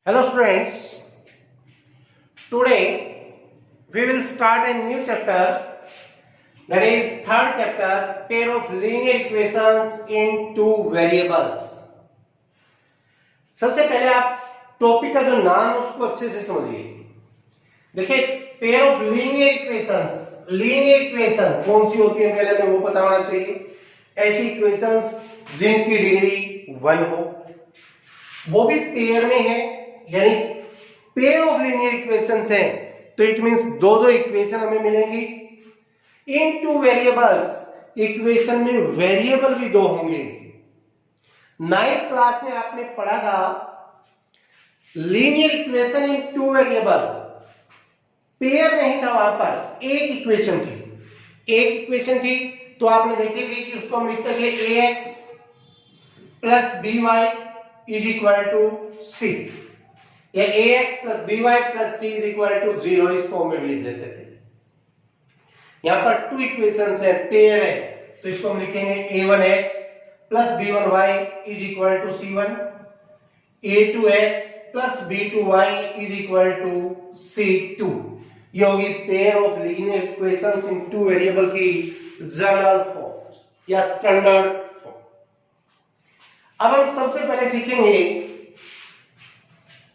Hello students, today we will start a new chapter, that is third chapter, pair of linear equations in two variables. सबसे पहले आप topic का जो नाम है उसको अच्छे से समझिए। देखिए, pair of linear equations, linear equation कौन सी होती है पहले हमें वो पता होना चाहिए। ऐसी इक्वेशंस जिनकी डिग्री 1 हो, वो भी पेयर में है, यानी पेयर ऑफ लीनियर इक्वेशंस है, तो इट मींस दो दो इक्वेशन हमें मिलेंगी। इन टू वेरिएबल्स, इक्वेशन में वेरिएबल भी दो होंगे। 9th क्लास में आपने पढ़ा था linear equation in two variable, pair नहीं था, वहां पर एक इक्वेशन थी, तो आपने देखे थे कि उसको हम लिखते थे ax plus by is equal to c, या ax plus by plus c is equal to 0, इस फॉर्म में भी लिख लेते थे। यहां पर टू इक्वेशंस है, पेयर है, तो इसको हम लिखेंगे a1x plus b1y is equal to c1, a2x plus b2y is equal to c2। ये होगी pair of linear equations in two variable की जनरल फॉर्म या स्टैंडर्ड फॉर्म। अब हम सबसे पहले सीखेंगे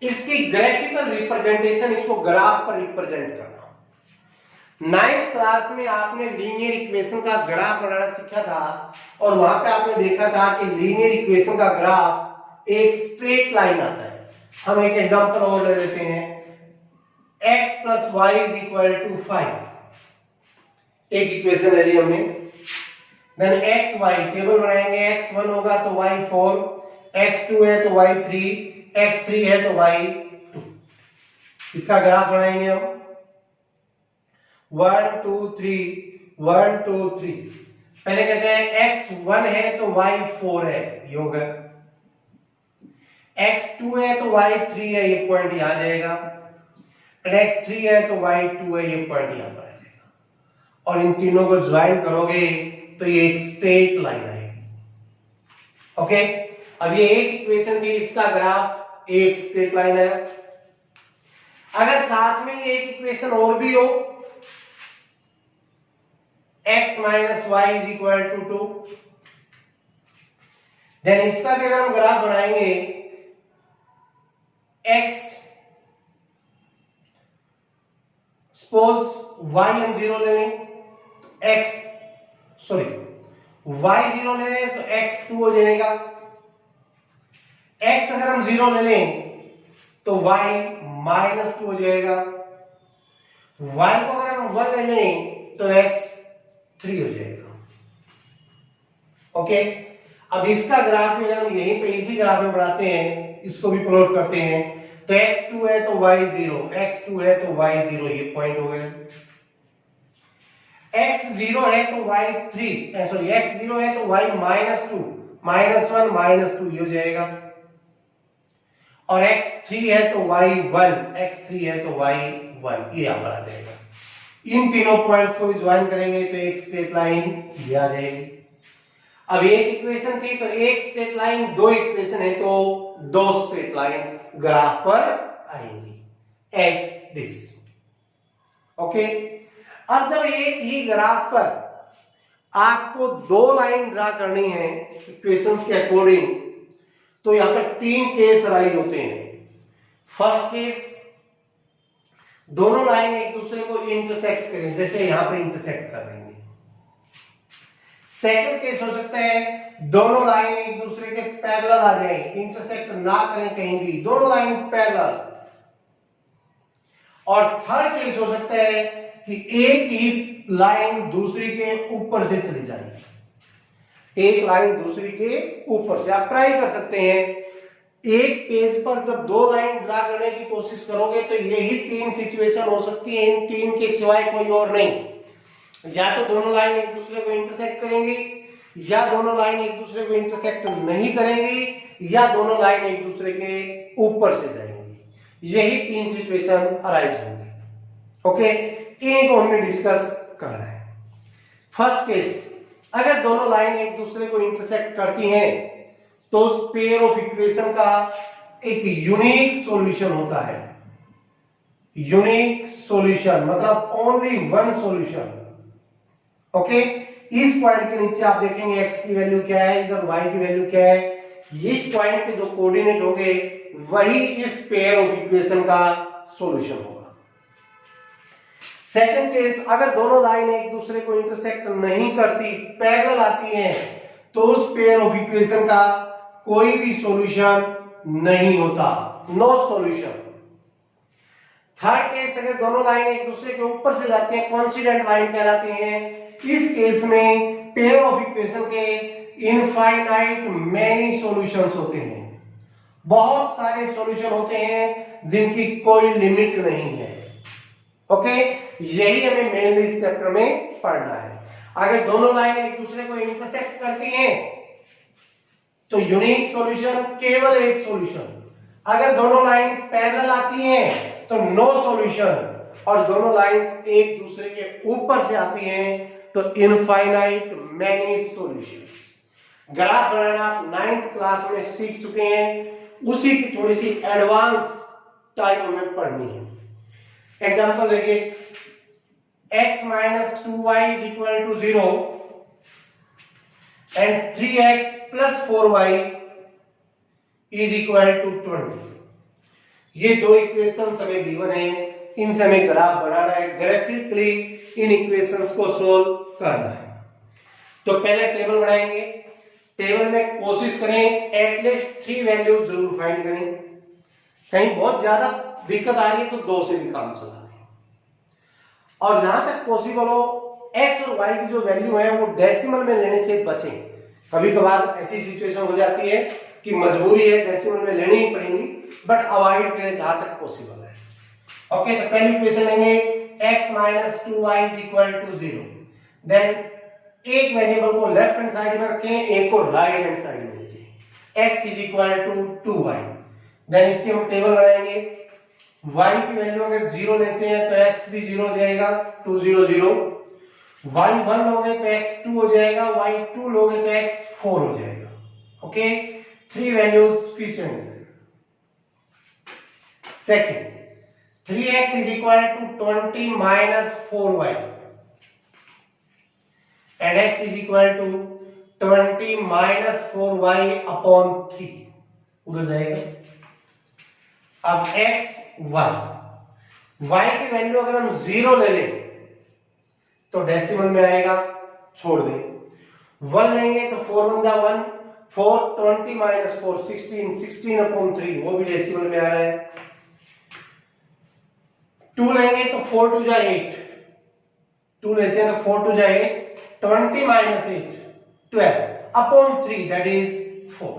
इसकी ग्राफिकल रिप्रेजेंटेशन, इसको ग्राफ पर रिप्रेजेंट करना। 9th क्लास में आपने लीनियर इक्वेशन का ग्राफ बनाना सीखा था, और वहां पे आपने देखा था कि लीनियर इक्वेशन का ग्राफ एक स्ट्रेट लाइन आता है। हम एक एग्जांपल और ले लेते हैं, x plus Y is equal to 5, एक इक्वेशन ले ली हमने। देन x y टेबल बनाएंगे, x1 होगा तो y4, x2 है तो y3, x3 है तो y2। इसका ग्राफ बनाएंगे हम 1 2 3 1 2 3। पहले कहते हैं x1 है तो y4 है, ये होगा। x2 है तो y3 है, ये पॉइंट यहां जाएगा। x3 है तो y2 है, ये पॉइंट यहां पर आ जाएगा। और इन तीनों को ज्वाइन करोगे तो ये एक स्ट्रेट लाइन आएगी। ओके, अब ये एक इक्वेशन थी, इसका ग्राफ एक स्ट्रेट लाइन है। अगर साथ में एक इक्वेशन और भी हो, x minus Y is equal to 2, then इसका भी अगर हम ग्राफ बनाएंगे, x सपोज y हम 0 ले लें तो y 0 ले लें तो x 2 हो जाएगा। x अगर हम 0 ले लें तो y माइनस 2 हो जाएगा। y को अगर हम 1 ले लें तो x 3 हो जाएगा। ओके, अब इसका ग्राफ भी अगर हम यहीं पे इसी ग्राफ में बनाते हैं, इसको भी प्लॉट करते हैं, तो x2 है तो y0, x2 है तो y0, ये पॉइंट हो गए। x0 है तो y3, सॉरी x0 है तो y माइनस 2, माइनस 1 माइनस 2, ये हो जाएगा। और x3 है तो y1, x3 है तो y1, ये यहां पर आ जाएगा। इन तीनों पॉइंट्स को भी ज्वाइन करेंगे तो एक स्ट्रेट लाइन ये आ जाएगी। अब एक इक्वेशन थी तो एक स्ट्रेट लाइन, दो इक्वेशन है तो दो स्ट्रेट लाइन ग्राफ पर आएंगी एज दिस। ओके, अब जब एक ही ग्राफ पर आपको दो लाइन ड्रा करनी है इक्वेशंस के अकॉर्डिंग, तो यहां पर तीन केस राइज होते हैं। फर्स्ट केस, दोनों लाइन एक दूसरे को इंटरसेक्ट करें, जैसे यहां पर इंटरसेक्ट कर रही है। सेकंड केस हो सकता है दोनों लाइन एक दूसरे के पैरेलल आ जाए, इंटरसेक्ट ना करें कहीं भी, दोनों लाइन पैरेलल। और थर्ड केस हो सकता है कि एक ही लाइन दूसरी के ऊपर से चली जाए, एक लाइन दूसरी के ऊपर से। आप ट्राई कर सकते हैं, एक पेज पर जब दो लाइन ड्रा करने की कोशिश करोगे तो यही तीन सिचुएशन हो सकती है, इन तीन के सिवाय कोई और नहीं। या तो दोनों लाइन एक दूसरे को इंटरसेक्ट करेंगी, या दोनों लाइन एक दूसरे को इंटरसेक्ट नहीं करेंगी, या दोनों लाइन एक दूसरे के ऊपर से जाएंगी। यही तीन सिचुएशन अराइज होंगे। ओके, इनको हमने डिस्कस करना है। फर्स्ट केस, अगर दोनों लाइन एक दूसरे को इंटरसेक्ट करती हैं तो उस पेयर ऑफ इक्वेशन का एक यूनिक सॉल्यूशन होता है। यूनिक सॉल्यूशन मतलब ओनली वन सॉल्यूशन। ओके, इस पॉइंट के नीचे आप देखेंगे x की वैल्यू क्या है, इधर y की वैल्यू क्या है। इस पॉइंट के जो कोऑर्डिनेट होंगे वही इस पेयर ऑफ इक्वेशन का सॉल्यूशन होगा। सेकंड केस, अगर दोनों लाइन एक दूसरे को इंटरसेक्ट नहीं करती, पैरेलल आती हैं, तो उस पेयर ऑफ इक्वेशन का कोई भी सॉल्यूशन नहीं होता, नो सॉल्यूशन। थर्ड केस, अगर दोनों लाइन एक दूसरे के ऊपर से जाती हैं, कोइंसिडेंट लाइन कहलाती हैं। इस केस में पेयर ऑफ इक्वेशन के इनफाइनाइट मेनी सॉल्यूशंस होते हैं, बहुत सारे सॉल्यूशन होते हैं जिनकी कोई लिमिट नहीं है। ओके, यही हमें मेनली इस चैप्टर में पढ़ना है। अगर दोनों लाइन एक दूसरे को इंटरसेक्ट करती हैं तो यूनिक सॉल्यूशन केवल एक सॉल्यूशन। अगर दोनों लाइन पैरेलल आती हैं तो नो सॉल्यूशन, और दोनों लाइंस एक दूसरे के ऊपर से आती हैं तो इनफाइनाइट मेनी सॉल्यूशंस। ग्राफ बनाना आप 9th क्लास में सीख चुके हैं, उसी की थोड़ी सी एडवांस टाइप हमें पढ़नी है। एग्जांपल देखिए, x minus 2y is equal to 0 and 3x plus 4y is equal to 20। ये दो इक्वेशंस हमें गिवन है, इनसे हमें ग्राफ बनाना है, ग्राफिकली इन इक्वेशंस को सोल्व करना है। तो पहले टेबल बनाएंगे, टेबल में कोशिश करें एटलीस्ट 3 वैल्यू जरूर फाइंड करें। कहीं बहुत ज्यादा दिक्कत आ रही है तो 2 से भी काम चला लें, और जहां तक पॉसिबल हो x और y की जो वैल्यू है वो डेसिमल में लेने से बचें। कभी कभार ऐसी सिचुएशन हो जाती है कि मजबूरी है, डेसिमल में लेनी ही पड़ेगी, बट अवॉइड करें जहां तक पॉसिबल है। ओके, तो पहली इक्वेशन लेंगे x minus 2y is equal to 0। Then एक वेरिएबल को लेफ्ट हैंड साइड में रखें, एक को राइट हैंड साइड में लीजिए। x is equal to 2y। Then इसकी हम टेबल बनाएंगे, y की वैल्यू अगर 0 लेते हैं तो x भी 0 हो जाएगा, 2 0 0। y 1 लोगे तो x 2 हो जाएगा, y 2 लोगे तो x 4 हो जाएगा। Okay, 3 values sufficient. Second, 3x is equal to 20 minus 4y and x is equal to 20 minus 4y upon 3 उधर जाएगा। अब x y की वैल्यू अगर हम 0 ले लें तो डेसिमल में आएगा, छोड़ दें। 1 लेंगे तो 4 1 जा 1, 4 20 minus 4 16, 16 upon 3 वो भी डेसिमल में आ रहा है। 2 लेंगे तो 4 2 जा 8, 2 लेते हैं तो 4 2 जा 8, 20 minus 8 12 upon 3 that is 4।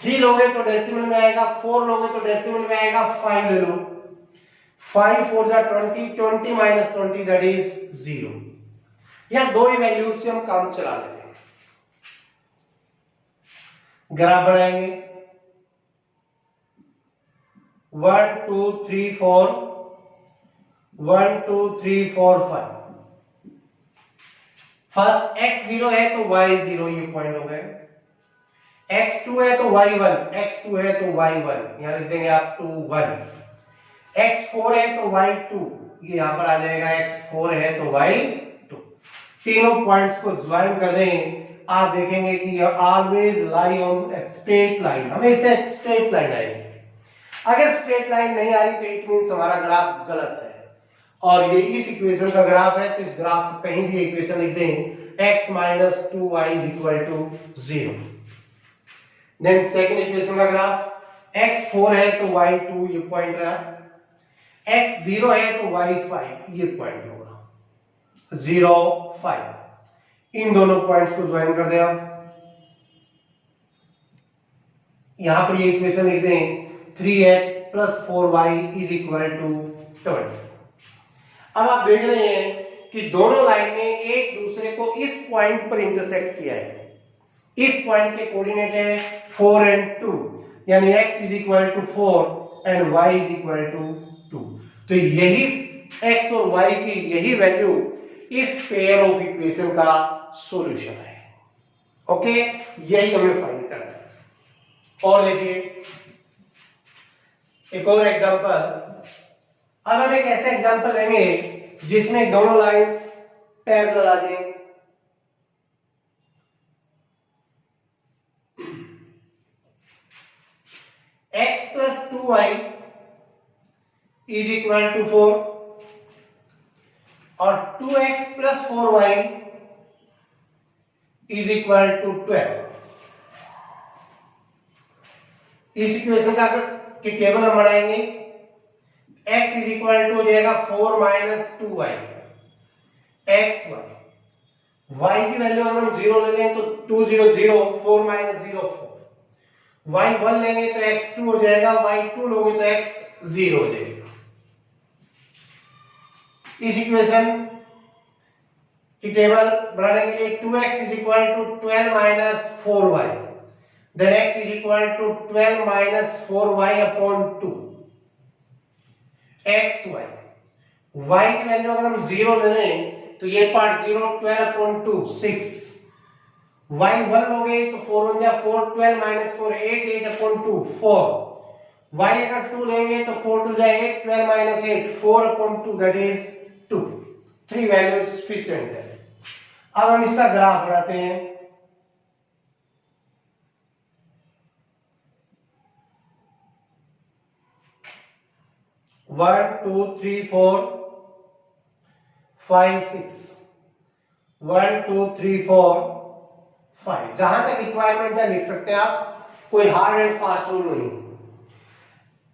3 लोगे तो डेसिमल में आएगा, 4 लोगे तो डेसिमल में आएगा, 5 ले लो, 5 4 जा 20, 20 minus 20 that is 0। यहां दो ही वैल्यू से हम काम चला लेते हैं। ग्राफ बनाएंगे, 1 2 3 4 1 2 3 4 5। फर्स्ट x 0 है तो y 0, ये पॉइंट हो गए। x 2 है तो y 1, x 2 है तो y 1, यहां लिख देंगे आप 2 1। x 4 है तो y 2, ये यहां पर आ जाएगा, x 4 है तो y 2। तीनों पॉइंट्स को ज्वाइन कर दें, आप देखेंगे कि ये always lie on straight line, हमेशा स्ट्रेट लाइन आएगी। अगर स्ट्रेट लाइन नहीं आ रही तो इट मींस हमारा ग्राफ गलत है, और ये इस इक्वेशन का ग्राफ है, तो इस ग्राफ को कहीं भी इक्वेशन लिख दें, x minus 2y is equal to 0। Then second equation का ग्राफ, x 4 है तो y 2, ये पॉइंट रहा, x 0 है तो y 5, ये पॉइंट होगा 0 5। इन दोनों पॉइंट्स को ज्वाइन कर दें आप, यहां पर ये इक्वेशन लिख दें, 3x plus 4y is equal to 20। अब आप देख रहे हैं कि दोनों लाइन ने एक दूसरे को इस पॉइंट पर इंटरसेक्ट किया है। इस पॉइंट के कोऑर्डिनेट है 4 and 2, यानी x is equal to 4 and y is equal to 2। तो यही x और y की यही वैल्यू इस पेयर ऑफ इक्वेशन का सॉल्यूशन है। ओके, यही हमें फाइंड करना है। और देखिए एक और एग्जांपल। अब हम एक ऐसा एग्जांपल लेंगे जिसमें दोनों लाइंस पैरेलल आ जाएं। x plus 2y is equal to 4 और 2x plus 4y is equal to 12। इस इक्वेशन का की टेबल हम बनाएंगे। x is equal to हो जाएगा 4 minus 2y x y। y की वैल्यू अगर हम 0 ले लें तो 2 0 0 4 minus 0 4। y 1 लेंगे तो x 2 हो जाएगा, y 2 लोगे तो x 0 हो जाएगा। इस इक्वेशन की टेबल बनाने के लिए 2x is equal to 12 minus 4y, then x is equal to 12 minus 4y upon 2 x y। y की वैल्यू अगर हम 0 ले लें तो ये पार्ट 0 12 upon 2 6। y 1 लोगे तो 4 1 जा 4 12 minus 4 8 8 upon 2 4। y अगर 2 लेंगे तो 4 2 जा 8 12 minus 8 4 upon 2 that is 2। 3 values sufficient है। अब हम इसका ग्राफ बनाते हैं। One two three four 5 6 1 2 3 4 5। जहां तक रिक्वायरमेंट है लिख सकते हैं आप, कोई हार्ड एंड फास्ट रूल नहीं।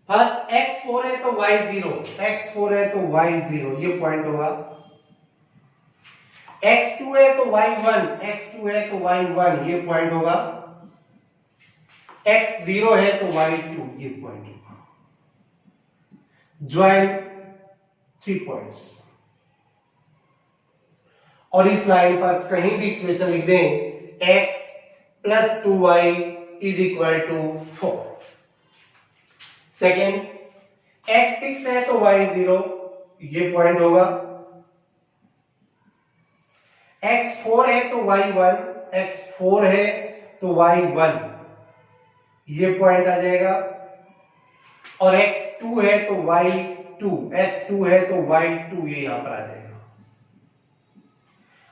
फर्स्ट x4 है तो y0, x4 है तो y0 ये पॉइंट होगा। x2 है तो y1, x2 है तो y1 ये पॉइंट होगा। x0 है तो y2 ये पॉइंट होगा। ज्वाइन 3 पॉइंट्स और इस लाइन पर कहीं भी इक्वेशन लिख दें x plus 2y is equal to 4। Second x6 है तो y0 ये पॉइंट होगा। x4 है तो y1, x4 है तो y1 ये पॉइंट आ जाएगा। और x2 है तो y2, x2 है तो y2 ये यहां पर आ जाएगा।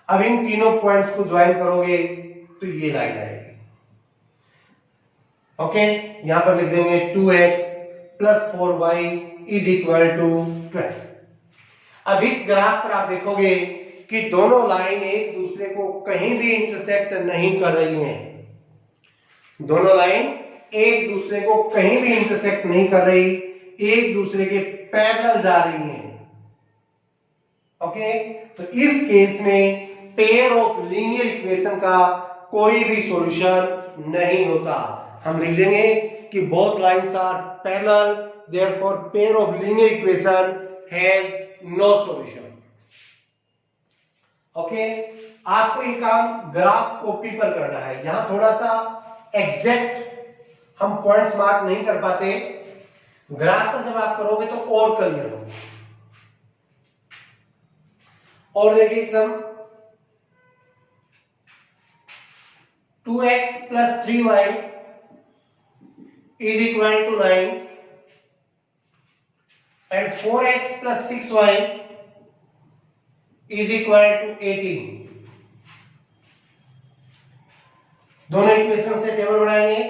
अब इन तीनों पॉइंट्स को ज्वाइन करोगे तो ये लाइन आएगी। ओके, यहां पर लिख देंगे 2x plus 4y is equal to 12। अब इस ग्राफ पर आप देखोगे कि दोनों लाइन एक दूसरे को कहीं भी इंटरसेक्ट नहीं कर रही हैं। दोनों लाइन एक दूसरे को कहीं भी इंटरसेक्ट नहीं कर रही, एक दूसरे के पैरेलल जा रही हैं। ओके, तो इस केस में पेयर ऑफ लीनियर इक्वेशन का कोई भी सॉल्यूशन नहीं होता। हम लिख देंगे कि both lines are parallel, therefore pair of linear equation has no solution. Okay, आपको ये काम ग्राफ कॉपी पर करना है। यहां थोड़ा सा एग्जैक्ट हम पॉइंट्स मार्क नहीं कर पाते, ग्राफ पर जब आप करोगे तो और क्लियर होगा। और देखिए सम 2x plus 3y is equal to 9 and 4x plus 6y is equal to 18। दोनों इक्वेशन से टेबल बनाएंगे।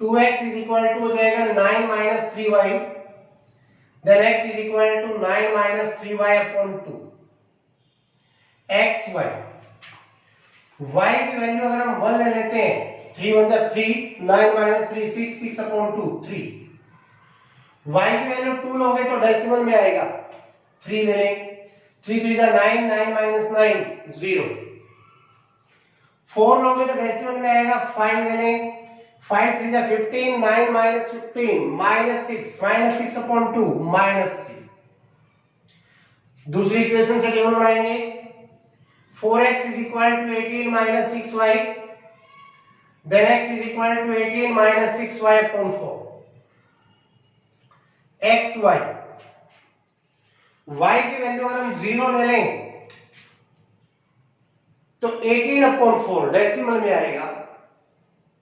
2x is equal to हो जाएगा 9 minus 3y, then x is equal to 9 minus 3y upon 2 x y। y की value अगर हम 1 ले लेते हैं 3 1 जा 3 9 minus 3 6 6 upon 2 3। y की वैल्यू 2 लोगे तो डेसिमल में आएगा, 3 ले लें 3 3 जा 9 9 minus 9 0। 4 लोगे तो डेसिमल में आएगा, 5 ले लें 5 3 जा 15 9 minus 15 minus 6 upon 2 minus 3। दूसरी इक्वेशन से टेबल बनाएंगे। 4x is equal to 18 minus 6y, then x is equal to 18 minus 6y upon 4 xy। y की वैल्यू अगर हम 0 ले लें तो 18 upon 4 डेसिमल में आएगा।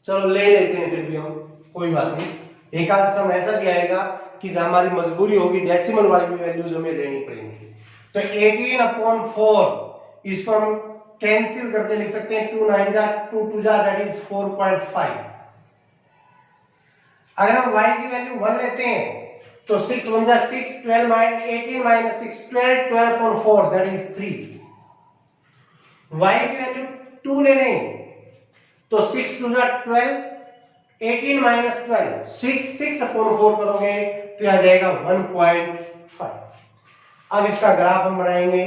चलो ले लेते हैं फिर भी हम कोई बात नहीं, एक आध सम ऐसा भी आएगा कि हमारी मजबूरी होगी डेसिमल वाली भी वैल्यूज हमें लेनी पड़ेंगी। तो 18/4 इसको हम कैंसिल करके लिख सकते हैं 2 9 जा 2 2 जा दैट इज 4.5। अगर हम y की वैल्यू 1 लेते हैं तो 6 1 जा 6 12 18 - 6 12 12.4 दैट इज 3। y की वैल्यू 2 ले लें तो 6 2 जा 12 18 - 12 6/4 करोगे तो आ जाएगा 1.5। अब इसका ग्राफ हम बनाएंगे।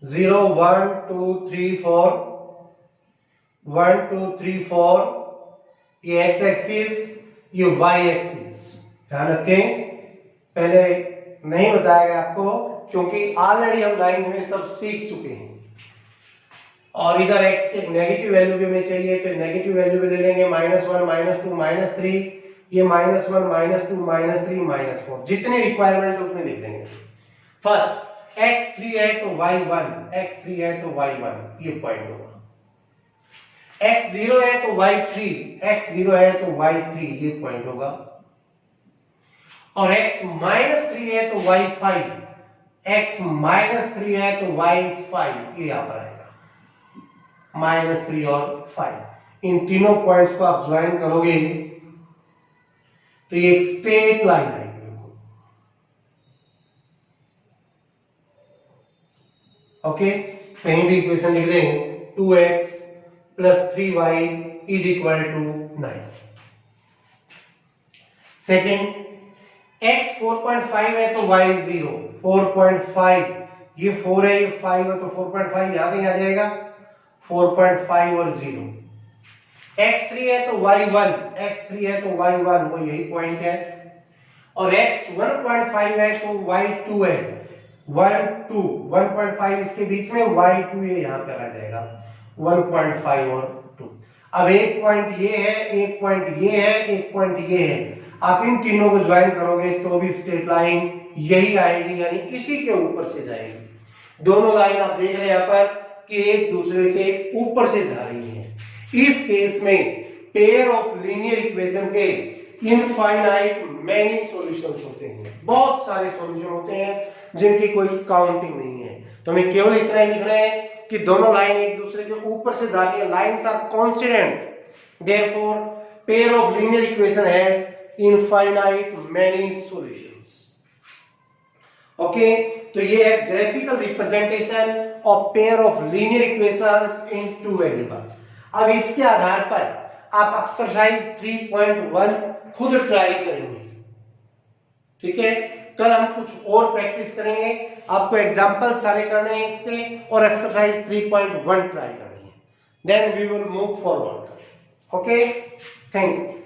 0 1 2 3 4 1 2 3 4 ये x एक्सिस ये y एक्सिस। ध्यान रखें, पहले नहीं बताया गया आपको क्योंकि ऑलरेडी हम लाइन में सब सीख चुके हैं। और इधर x एक नेगेटिव वैल्यू भी हमें चाहिए तो नेगेटिव वैल्यू भी ले लेंगे -1 -2 -3 ये -1 -2 -3 -4 जितने रिक्वायरमेंट उतने लिख देंगे। फर्स्ट x3 है तो y1 x3 है तो y1 ये पॉइंट होगा। x0 है तो y3 x0 है तो y3 ये पॉइंट होगा। और x-3 है तो y5 x-3 है तो y5 ये यहां पर आएगा। -3 और 5 इन तीनों पॉइंट्स को आप ज्वाइन करोगे तो ये एक स्ट्रेट लाइन आएगी। ओके, कहीं भी इक्वेशन लिख दें 2x + 3y = 9। सेकेंड x 4.5 है तो y 0 4.5 ये 4 है ये 5 है तो 4.5 यहां कहीं आ जाएगा 4.5 और 0। x3 है तो y1 x3 है तो y1 वो यही पॉइंट है। और x 1.5 है तो y2 है 1.5 इसके बीच में y2 ये यहां पर आ जाएगा 1.5 और 2। अब एक पॉइंट ये है एक पॉइंट ये है एक पॉइंट ये है, आप इन तीनों को ज्वाइन करोगे तो भी स्ट्रेट लाइन यही आएगी यानी इसी के ऊपर से जाएगी। दोनों लाइन आप देख रहे हैं यहां पर कि एक दूसरे से ऊपर से जा रही है। इस केस में पेयर ऑफ लीनियर इक्वेशन के इनफाइनाइट मेनी सॉल्यूशंस होते हैं, बहुत सारे सॉल्यूशन होते हैं जिनकी कोई काउंटिंग नहीं है। तो हमें केवल इतना ही लिखना है कि दोनों लाइन एक दूसरे के ऊपर से जा रही है, lines are constant, therefore pair of linear equation has infinite many solutions. Okay, तो ये है graphical representation of pair of linear equations in two variable. अब इसके आधार पर आप एक्सरसाइज 3.1 खुद ट्राई करेंगे। ठीक है, कल हम कुछ और प्रैक्टिस करेंगे, आपको एग्जांपल सारे करने हैं इसके और एक्सरसाइज 3.1 ट्राई करनी है, then we will move forward. Okay, thank you.